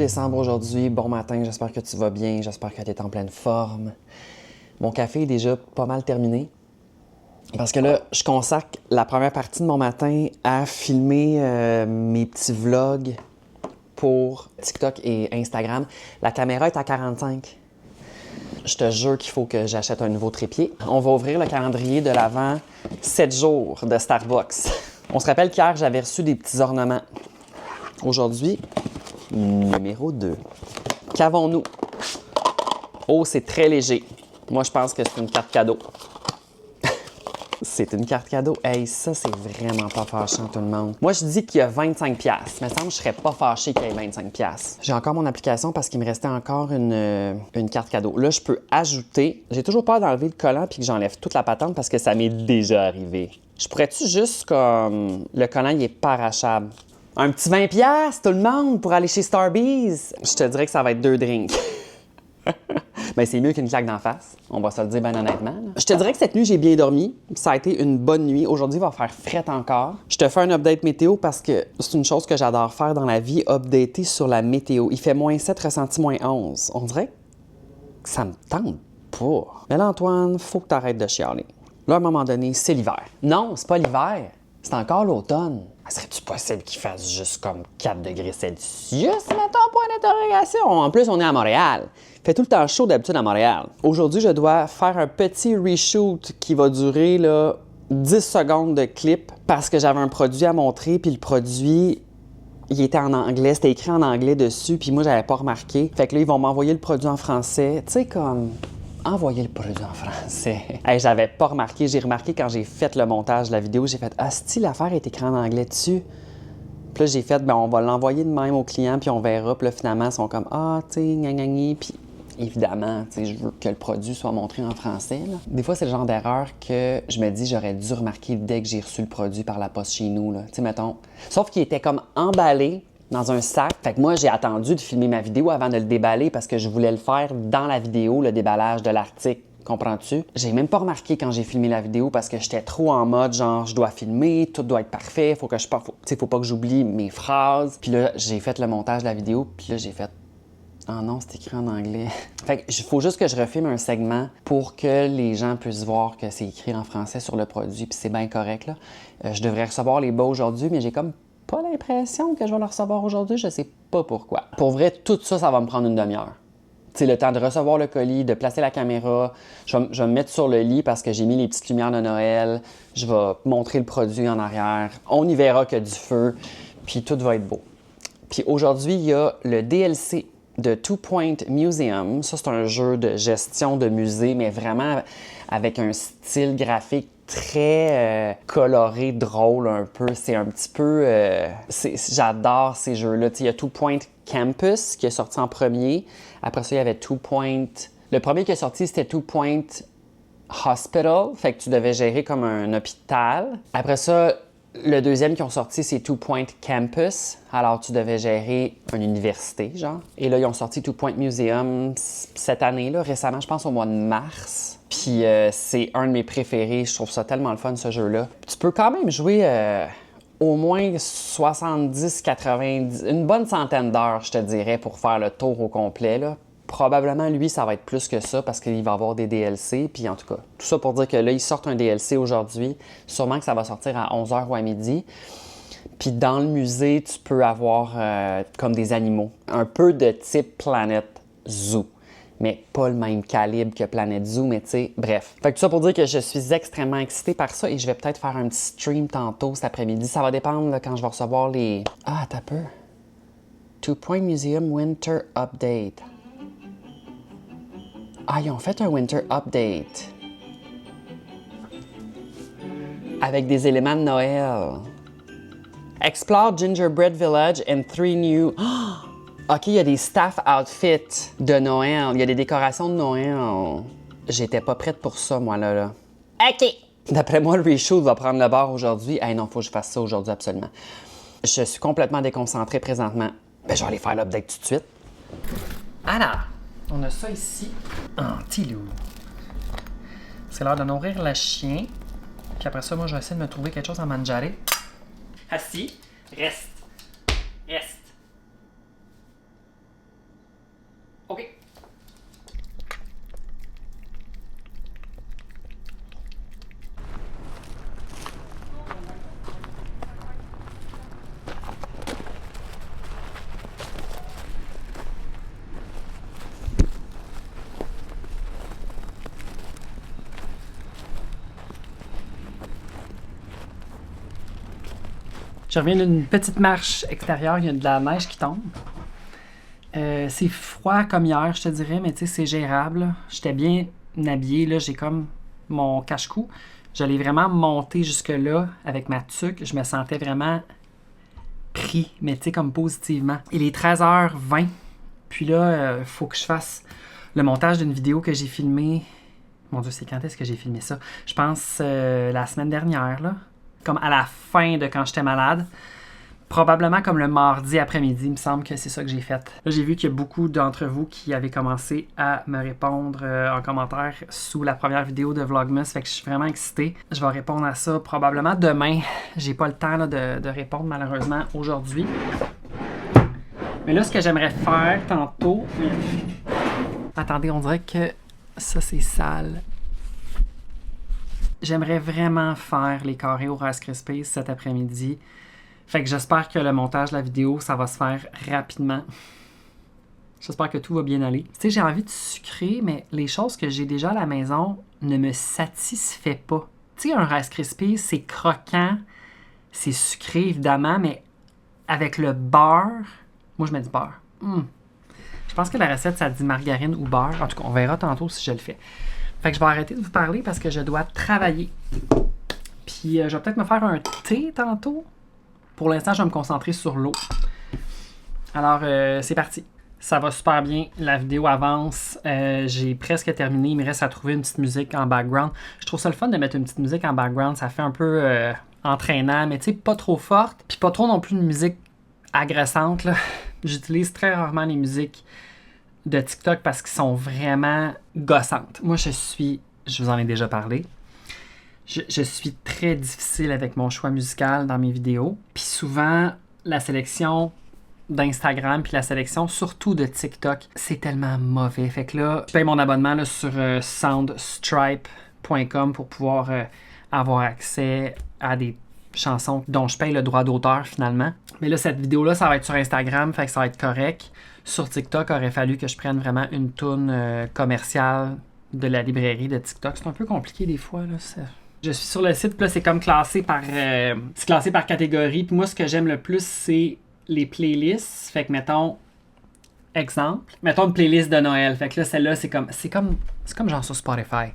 décembre aujourd'hui. Bon matin, j'espère que tu vas bien. J'espère que tu es en pleine forme. Mon café est déjà pas mal terminé. Parce que là, je consacre la première partie de mon matin à filmer mes petits vlogs pour TikTok et Instagram. La caméra est à 45. Je te jure qu'il faut que j'achète un nouveau trépied. On va ouvrir le calendrier de l'Avent 7 jours de Starbucks. On se rappelle qu'hier, j'avais reçu des petits ornements. Aujourd'hui, numéro 2. Qu'avons-nous? Oh, c'est très léger. Moi, je pense que c'est une carte cadeau. C'est une carte cadeau. Hey, ça, c'est vraiment pas fâchant, tout le monde. Moi, je dis qu'il y a 25$. Mais ça me semble que je serais pas fâché qu'il y ait 25$. J'ai encore mon application parce qu'il me restait encore une carte cadeau. Là, je peux ajouter. J'ai toujours peur d'enlever le collant puis que j'enlève toute la patente parce que ça m'est déjà arrivé. Je pourrais-tu juste comme... Le collant, il est pas arrachable. Un petit 20$ tout le monde pour aller chez Starbucks. Je te dirais que ça va être 2 drinks. Ben, c'est mieux qu'une claque d'en face. On va se le dire bien honnêtement. Là. Je te dirais que cette nuit, j'ai bien dormi. Ça a été une bonne nuit. Aujourd'hui, il va faire fret encore. Je te fais un update météo parce que c'est une chose que j'adore faire dans la vie, updater sur la météo. Il fait -7, ressenti -11. On dirait que ça me tente pas. Mais là, Antoine, faut que tu arrêtes de chialer. Là, à un moment donné, c'est l'hiver. Non, c'est pas l'hiver. C'est encore l'automne. Serait-tu possible qu'il fasse juste comme 4 degrés Celsius, mettons, point d'interrogation? En plus, on est à Montréal. Il fait tout le temps chaud d'habitude à Montréal. Aujourd'hui, je dois faire un petit reshoot qui va durer là, 10 secondes de clip parce que j'avais un produit à montrer, puis le produit, il était en anglais, c'était écrit en anglais dessus, puis moi, j'avais pas remarqué. Fait que là, ils vont m'envoyer le produit en français. Tu sais, comme... Envoyer le produit en français. Hey, j'avais pas remarqué. J'ai remarqué quand j'ai fait le montage de la vidéo, j'ai fait « Ah, si l'affaire est écrite en anglais dessus? » Puis là, j'ai fait « Ben, on va l'envoyer de même au client, puis on verra. » Puis là, finalement, ils sont comme « Ah, tu sais, gna. Puis évidemment, tu sais, je veux que le produit soit montré en français. Là. Des fois, c'est le genre d'erreur que je me dis j'aurais dû remarquer dès que j'ai reçu le produit par la poste chez nous. Tu sais, mettons. Sauf qu'il était comme emballé dans un sac. Fait que moi, j'ai attendu de filmer ma vidéo avant de le déballer parce que je voulais le faire dans la vidéo, le déballage de l'article. Comprends-tu? J'ai même pas remarqué quand j'ai filmé la vidéo parce que j'étais trop en mode genre je dois filmer, tout doit être parfait, faut pas que j'oublie mes phrases. Puis là, j'ai fait le montage de la vidéo, puis là, j'ai fait ah non, c'est écrit en anglais. Fait que faut juste que je refilme un segment pour que les gens puissent voir que c'est écrit en français sur le produit, puis c'est bien correct là. Je devrais recevoir les bas aujourd'hui, mais j'ai comme pas l'impression que je vais le recevoir aujourd'hui, je sais pas pourquoi. Pour vrai, tout ça, ça va me prendre une demi-heure. Tu sais, le temps de recevoir le colis, de placer la caméra, je vais me mettre sur le lit parce que j'ai mis les petites lumières de Noël, je vais montrer le produit en arrière, on y verra que du feu, puis tout va être beau. Puis aujourd'hui, il y a le DLC de Two Point Museum. Ça, c'est un jeu de gestion de musée, mais vraiment avec un style graphique très coloré, drôle un peu. C'est un petit peu... j'adore ces jeux-là. Il y a Two Point Campus qui est sorti en premier. Après ça, il y avait Two Point... Le premier qui est sorti, c'était Two Point Hospital. Fait que tu devais gérer comme un hôpital. Après ça, le deuxième qui ont sorti, c'est Two Point Campus. Alors, tu devais gérer une université, genre. Et là, ils ont sorti Two Point Museum cette année, là, récemment, je pense au mois de mars. Puis c'est un de mes préférés. Je trouve ça tellement le fun, ce jeu-là. Tu peux quand même jouer au moins 70, 90, une bonne centaine d'heures, je te dirais, pour faire le tour au complet, là. Probablement, lui, ça va être plus que ça parce qu'il va avoir des DLC. Puis en tout cas, tout ça pour dire que là, ils sortent un DLC aujourd'hui. Sûrement que ça va sortir à 11h ou à midi. Puis dans le musée, tu peux avoir comme des animaux. Un peu de type Planet Zoo. Mais pas le même calibre que Planet Zoo, mais tu sais, bref. Fait que tout ça pour dire que je suis extrêmement excitée par ça et je vais peut-être faire un petit stream tantôt cet après-midi. Ça va dépendre là, quand je vais recevoir les... Ah, t'as peu. Two Point Museum Winter Update. Ah, ils ont fait un Winter Update. Avec des éléments de Noël. Explore Gingerbread Village and 3 new... Oh! OK, il y a des staff outfits de Noël. Il y a des décorations de Noël. J'étais pas prête pour ça, moi, là. OK! D'après moi, le reshoot va prendre le bord aujourd'hui. Hey, non, faut que je fasse ça aujourd'hui, absolument. Je suis complètement déconcentrée présentement. Ben, je vais aller faire l'update tout de suite. Alors, on a ça ici. Antilou. C'est l'heure de nourrir le chien. Puis après ça, moi, je vais essayer de me trouver quelque chose à manger. Assis. Reste. OK. Je reviens d'une petite marche extérieure, il y a de la neige qui tombe. C'est froid comme hier, je te dirais, mais tu sais, c'est gérable. J'étais bien habillé, là, j'ai comme mon cache-cou. J'allais vraiment monter jusque-là avec ma tuque. Je me sentais vraiment pris, mais tu sais, comme positivement. Il est 13h20, puis là, il faut que je fasse le montage d'une vidéo que j'ai filmée. Mon Dieu, c'est quand est-ce que j'ai filmé ça? Je pense la semaine dernière, là. Comme à la fin de quand j'étais malade. Probablement comme le mardi après-midi, il me semble que c'est ça que j'ai fait. Là, j'ai vu qu'il y a beaucoup d'entre vous qui avaient commencé à me répondre en commentaire sous la première vidéo de Vlogmas, fait que je suis vraiment excitée. Je vais répondre à ça probablement demain. J'ai pas le temps là, de répondre malheureusement aujourd'hui. Mais là, ce que j'aimerais faire tantôt... Attendez, on dirait que ça, c'est sale. J'aimerais vraiment faire les carrés au Rice Krispies cet après-midi. Fait que j'espère que le montage de la vidéo, ça va se faire rapidement. J'espère que tout va bien aller. Tu sais, j'ai envie de sucrer, mais les choses que j'ai déjà à la maison ne me satisfait pas. Tu sais, un Rice Krispies, c'est croquant, c'est sucré évidemment, mais avec le beurre... Moi, je mets du beurre. Je pense que la recette, ça dit margarine ou beurre. En tout cas, on verra tantôt si je le fais. Fait que je vais arrêter de vous parler parce que je dois travailler. Puis je vais peut-être me faire un thé tantôt. Pour l'instant, je vais me concentrer sur l'eau. Alors, c'est parti. Ça va super bien. La vidéo avance. J'ai presque terminé. Il me reste à trouver une petite musique en background. Je trouve ça le fun de mettre une petite musique en background. Ça fait un peu entraînant, mais tu sais, pas trop forte. Puis pas trop non plus une musique agressante, là. J'utilise très rarement les musiques de TikTok parce qu'ils sont vraiment gossantes. Moi, je vous en ai déjà parlé, je suis très difficile avec mon choix musical dans mes vidéos. Puis souvent, la sélection d'Instagram puis la sélection surtout de TikTok, c'est tellement mauvais. Fait que là, je paye mon abonnement là, sur soundstripe.com pour pouvoir avoir accès à des chansons dont je paye le droit d'auteur finalement. Mais là, cette vidéo-là, ça va être sur Instagram, fait que ça va être correct. Sur TikTok, il aurait fallu que je prenne vraiment une toune commerciale de la librairie de TikTok. C'est un peu compliqué des fois, là. Je suis sur le site, puis là, c'est comme classé par catégorie. Puis moi, ce que j'aime le plus, c'est les playlists. Fait que, mettons une playlist de Noël. Fait que là, celle-là, c'est comme genre sur Spotify.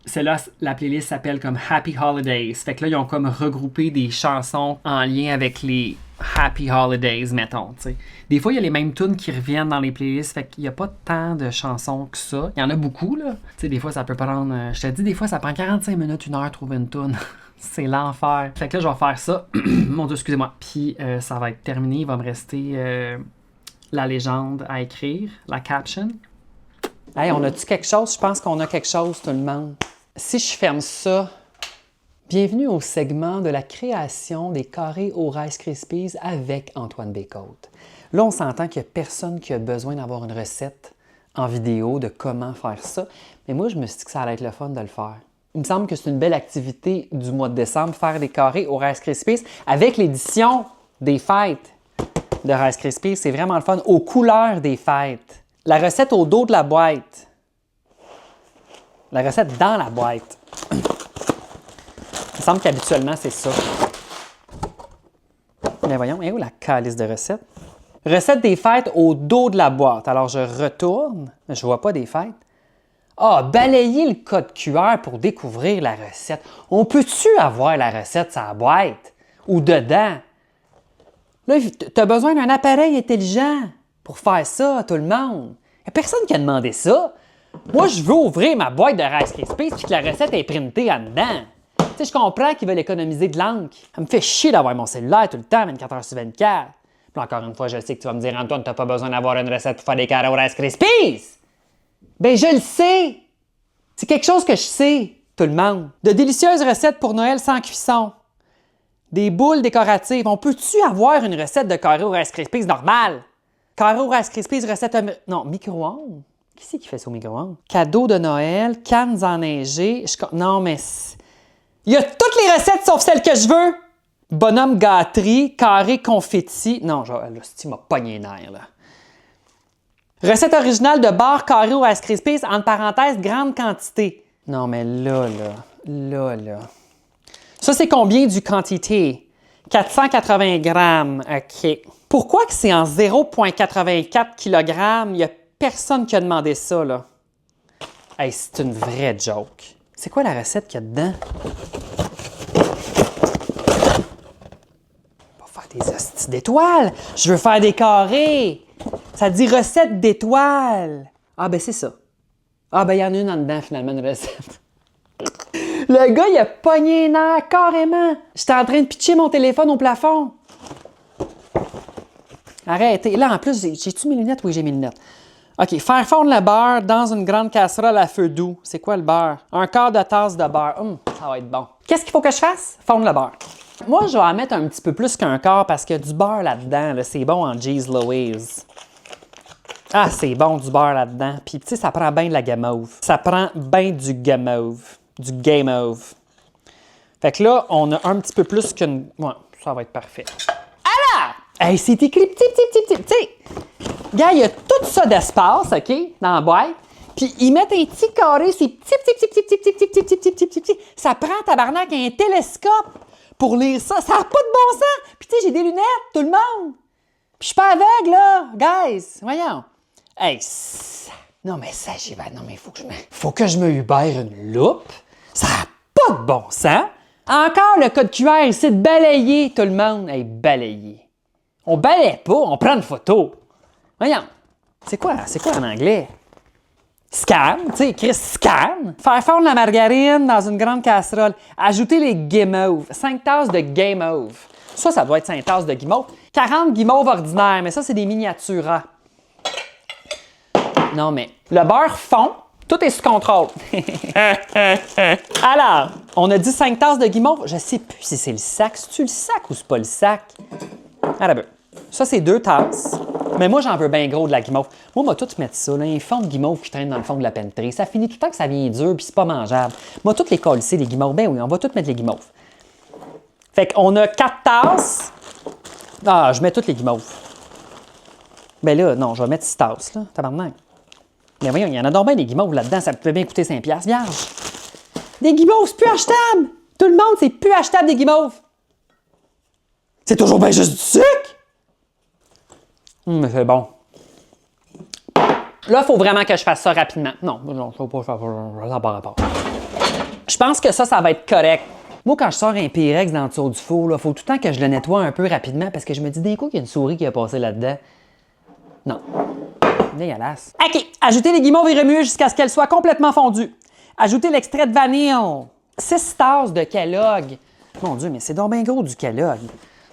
Celle-là, la playlist s'appelle comme Happy Holidays. Fait que là, ils ont comme regroupé des chansons en lien avec les Happy Holidays, mettons, t'sais. Des fois, il y a les mêmes tunes qui reviennent dans les playlists, fait qu'il n'y a pas tant de chansons que ça. Il y en a beaucoup, là. T'sais, des fois, ça peut prendre... je te dis, des fois, ça prend 45 minutes, 1 heure trouver une tune. C'est l'enfer. Fait que là, je vais faire ça. Mon Dieu, excusez-moi. Puis, ça va être terminé. Il va me rester la légende à écrire, la caption. Hey, on a-tu quelque chose? Je pense qu'on a quelque chose, tout le monde. Si je ferme ça, bienvenue au segment de la création des carrés au Rice Krispies avec Antoine Bécote. Là, on s'entend qu'il n'y a personne qui a besoin d'avoir une recette en vidéo de comment faire ça. Mais moi, je me suis dit que ça allait être le fun de le faire. Il me semble que c'est une belle activité du mois de décembre, faire des carrés au Rice Krispies avec l'édition des fêtes de Rice Krispies. C'est vraiment le fun, aux couleurs des fêtes. La recette au dos de la boîte. La recette dans la boîte. Il me semble qu'habituellement, c'est ça. Mais voyons, où la calice de recette? Recette des fêtes au dos de la boîte. Alors, je retourne. Je vois pas des fêtes. Ah, balayer le code QR pour découvrir la recette. On peut-tu avoir la recette sur la boîte? Ou dedans? Là, tu as besoin d'un appareil intelligent pour faire ça, tout le monde. Il n'y a personne qui a demandé ça. Moi, je veux ouvrir ma boîte de Rice Krispies et que la recette est printée en dedans. Tu sais, je comprends qu'ils veulent économiser de l'encre. Ça me fait chier d'avoir mon cellulaire tout le temps, 24 heures sur 24. Puis encore une fois, je sais que tu vas me dire, Antoine, tu n'as pas besoin d'avoir une recette pour faire des carrés au Rice Krispies. Ben, je le sais. C'est quelque chose que je sais, tout le monde. De délicieuses recettes pour Noël sans cuisson. Des boules décoratives. On peut-tu avoir une recette de carré au Rice Krispies normale? Carré au Rice Krispies, recette... Non, micro-ondes? Qui c'est qui fait ça au micro-ondes? Cadeau de Noël, cannes enneigées... Non, mais... Il y a toutes les recettes sauf celles que je veux! Bonhomme gâterie, carré confetti... Non, genre, là, ce m'a pogné les nerfs, là. Recette originale de beurre carré au Rice Krispies, entre parenthèses, grande quantité. Non, mais là. Ça, c'est combien du quantité? 480 grammes, OK. Pourquoi que c'est en 0,84 kg? Il n'y a personne qui a demandé ça, là. Hey, c'est une vraie joke. C'est quoi la recette qu'il y a dedans? On va faire des hosties d'étoiles. Je veux faire des carrés. Ça dit recette d'étoiles. Ah, ben c'est ça. Ah, ben il y en a une en dedans, finalement, une recette. Le gars, il a pogné les nerfs, carrément. J'étais en train de pitcher mon téléphone au plafond. Arrêtez. Là, en plus, j'ai-tu mes lunettes? Oui, j'ai mes lunettes. OK. Faire fondre le beurre dans une grande casserole à feu doux. C'est quoi le beurre? Un quart de tasse de beurre. Ça va être bon. Qu'est-ce qu'il faut que je fasse? Fondre le beurre. Moi, je vais en mettre un petit peu plus qu'un quart parce qu'il y a du beurre là-dedans. Là. C'est bon en Jeez Louise. Ah, c'est bon du beurre là-dedans. Puis, tu sais, ça prend bien de la guimauve. Ça prend bien du guimauve. Du guimauve. Fait que là, on a un petit peu plus qu'une... Ouais, ça va être parfait. Ah là! Hey, c'est écrit petit. Tu sais, gars, il y a tout ça d'espace, OK, dans la boîte. Puis, ils mettent un petit carré, c'est petit. Ça prend, tabarnak, un télescope pour lire ça. Ça n'a pas de bon sens. Puis, tu sais, j'ai des lunettes, tout le monde. Puis, je suis pas aveugle, là. Guys, voyons. Hey, non, mais ça, non, mais faut que je me Uber une loupe. Ça n'a pas de bon sens. Encore le code QR ici de balayer tout le monde. Hey, balayer. On balaye pas, on prend une photo. Voyons. C'est quoi en anglais? Scan, tu sais, écrit scan. Faire fondre la margarine dans une grande casserole. Ajouter les guimauves. 5 tasses de guimauve. Ça doit être 5 tasses de guimauve. 40 guimauves ordinaires, mais ça, c'est des miniaturas. Non, mais le beurre fond, tout est sous contrôle. Alors, on a dit 5 tasses de guimauve. Je sais plus si c'est le sac. C'est-tu le sac ou c'est pas le sac? Ah, ben, ça, c'est 2 tasses. Mais moi, j'en veux bien gros de la guimauve. Moi, on va tout mettre ça, là, un fond de guimauve qui traîne dans le fond de la penterie. Ça finit tout le temps que ça vient dur puis c'est pas mangeable. Moi, toutes les coller, les guimauves. Ben oui, on va tout mettre les guimauves. Fait qu'on a 4 tasses. Ah, je mets toutes les guimauves. Ben là, non, je vais mettre 6 tasses, là. Tabarnak. Mais voyons, il y en a donc bien des guimauves là-dedans. Ça pouvait bien coûter 5$ vierge. Des guimauves, c'est plus achetable! Tout le monde, c'est plus achetable des guimauves. C'est toujours bien juste du sucre! Mais c'est bon. Là, il faut vraiment que je fasse ça rapidement. Non, je ne faut pas faire ça par rapport. Je pense que ça va être correct. Moi, quand je sors un Pyrex dans le dessous du four, il faut tout le temps que je le nettoie un peu rapidement parce que je me dis d'un coup qu'il y a une souris qui a passé là-dedans. Non. Dégueulasse. OK. Ajoutez les guimauves et remuer jusqu'à ce qu'elles soient complètement fondues. Ajoutez l'extrait de vanille. 6 tasses de Kellogg. Mon Dieu, mais c'est donc bien gros du Kellogg.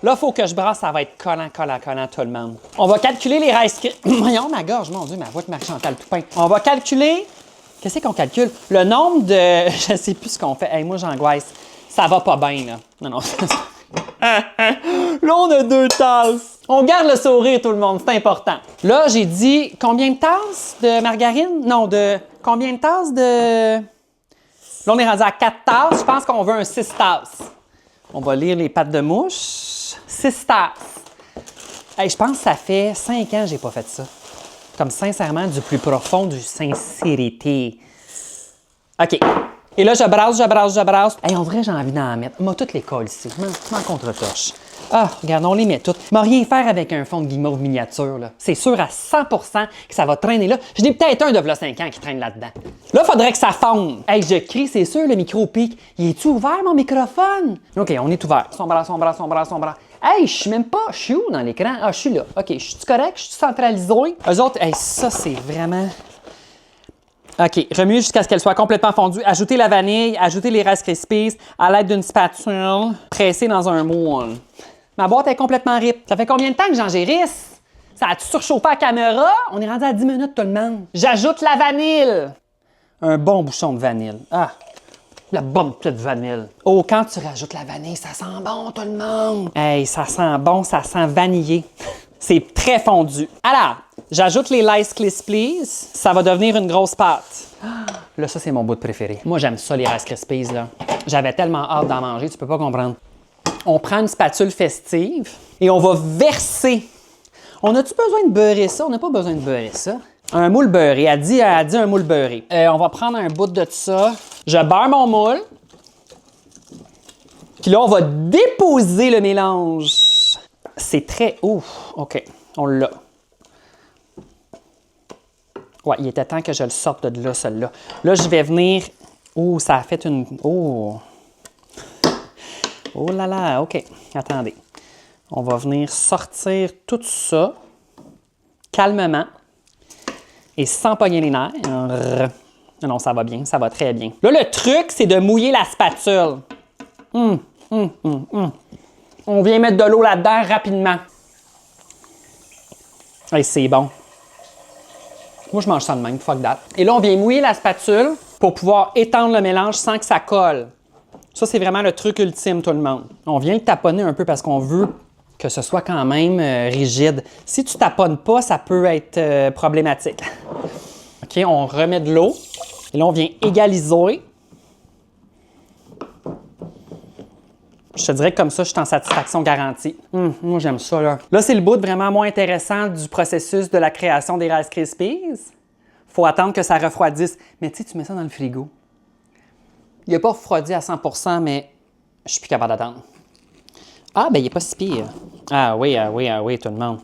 Là, il faut que je brasse, ça va être collant tout le monde. On va calculer les Rice Krispies. Voyons, ma gorge, mon Dieu, ma voix de Marie-Chantal Toupin. On va calculer... Qu'est-ce qu'on calcule? Le nombre de... Je sais plus ce qu'on fait. Hey, moi, j'angoisse. Ça va pas bien, là. Non. Là, on a 2 tasses. On garde le sourire, tout le monde. C'est important. Là, j'ai dit combien de tasses de margarine? Non, de... Combien de tasses de... Là, on est rendu à 4 tasses. Je pense qu'on veut un 6 tasses. On va lire les pattes de mouche. 6 tasses. Hey, je pense que ça fait 5 ans que j'ai pas fait ça. Comme sincèrement, du plus profond du sincérité. OK. Et là, je brasse. Hey, en vrai, j'ai envie d'en mettre. Moi, toutes les colle ici. Je m'en contre-torche. Ah, regarde, on les met toutes. Mais rien faire avec un fond de guimauve miniature, là. C'est sûr à 100% que ça va traîner là. Je n'ai peut-être un de v'là 5 ans qui traîne là-dedans. Là, faudrait que ça fonde. Hey, je crie, c'est sûr, le micro pique. Il est-tu ouvert, mon microphone? OK, on est ouvert. Son bras. Hey, je suis même pas... Je suis où dans l'écran? Ah, je suis là. OK, je suis correct? Je suis centralisé? Eux autres, hey, ça, c'est vraiment... OK, remuer jusqu'à ce qu'elle soit complètement fondue. Ajoutez la vanille, ajoutez les Rice Krispies à l'aide d'une spatule, presser dans un moule. Ma boîte est complètement rip. Ça fait combien de temps que j'en gérisse? Ça a-tu surchauffé la caméra? On est rendu à 10 minutes tout le monde. J'ajoute la vanille. Un bon bouchon de vanille. Ah, la bonne petite vanille. Oh, quand tu rajoutes la vanille, ça sent bon tout le monde. Hey, ça sent bon, ça sent vanillé. C'est très fondu. Alors, j'ajoute les Rice Krispies. Ça va devenir une grosse pâte. Là, ça, c'est mon bout de préféré. Moi, j'aime ça, les Rice Krispies, là. J'avais tellement hâte d'en manger, tu peux pas comprendre. On prend une spatule festive et on va verser. On a-tu besoin de beurrer ça? On n'a pas besoin de beurrer ça. Un moule beurré. Elle dit un moule beurré. On va prendre un bout de ça. Je beurre mon moule. Puis là, on va déposer le mélange. C'est très... Ouf! OK, on l'a. Ouais, il était temps que je le sorte de là, celui-là. Là, je vais venir... Oh, ça a fait une... Oh! Oh là là, OK. Attendez. On va venir sortir tout ça calmement et sans pogner les nerfs. Non, ça va bien, ça va très bien. Là, le truc, c'est de mouiller la spatule. On vient mettre de l'eau là-dedans rapidement. Hey, c'est bon. Moi, je mange ça de même, fuck that. Et là, on vient mouiller la spatule pour pouvoir étendre le mélange sans que ça colle. Ça, c'est vraiment le truc ultime, tout le monde. On vient le taponner un peu parce qu'on veut que ce soit quand même rigide. Si tu taponnes pas, ça peut être problématique. OK, on remet de l'eau. Et là, on vient égaliser. Je te dirais que comme ça, je suis en satisfaction garantie. Moi, j'aime ça, là. Là, c'est le bout vraiment moins intéressant du processus de la création des Rice Krispies. Faut attendre que ça refroidisse. Mais tu sais, tu mets ça dans le frigo. Il n'a pas refroidi à 100%, mais je suis plus capable d'attendre. Ah, ben il n'est pas si pire. Ah oui, tout le monde.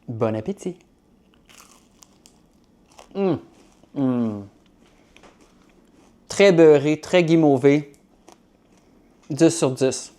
Bon appétit. Très beurré, très guimauvé. 10 sur 10.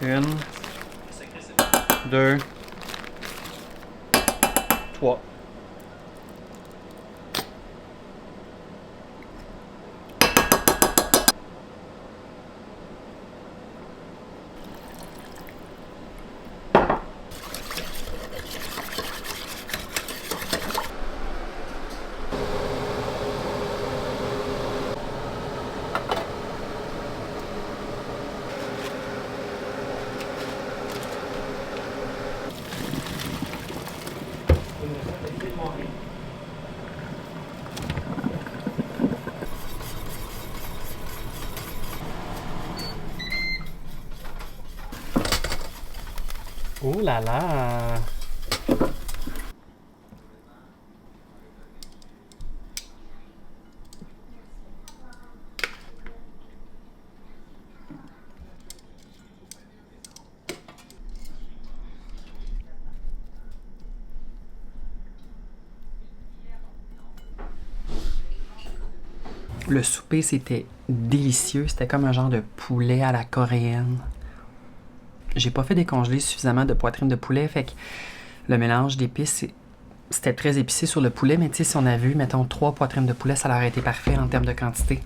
Une, deux, trois. Oh là là! Le souper, c'était délicieux. C'était comme un genre de poulet à la coréenne. J'ai pas fait décongeler suffisamment de poitrine de poulet, fait que le mélange d'épices, c'était très épicé sur le poulet, mais tu sais, si on avait eu, mettons, 3 poitrines de poulet, ça aurait été parfait en termes de quantité.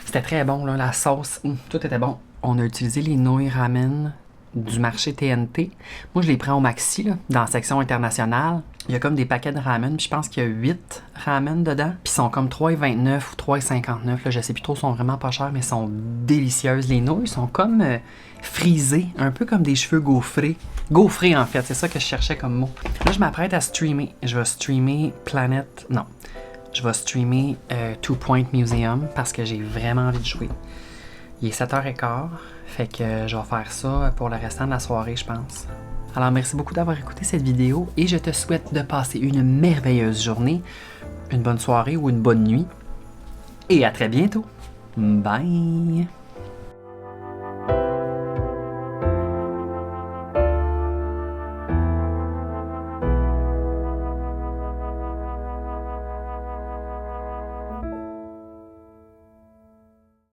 C'était très bon, là, la sauce, tout était bon. On a utilisé les nouilles ramen du marché TNT. Moi, je les prends au Maxi, là, dans la section internationale. Il y a comme des paquets de ramen, puis je pense qu'il y a 8 ramen dedans. Puis ils sont comme 3,29 ou 3,59. Là, je sais plus trop, ils sont vraiment pas chers, mais ils sont délicieuses. Les nouilles sont comme frisées, un peu comme des cheveux gaufrés. Gaufrés, en fait, c'est ça que je cherchais comme mot. Là, je m'apprête à streamer. Je vais streamer Je vais streamer Two Point Museum parce que j'ai vraiment envie de jouer. Il est 7h15, fait que je vais faire ça pour le restant de la soirée, je pense. Alors, merci beaucoup d'avoir écouté cette vidéo et je te souhaite de passer une merveilleuse journée, une bonne soirée ou une bonne nuit. Et à très bientôt. Bye!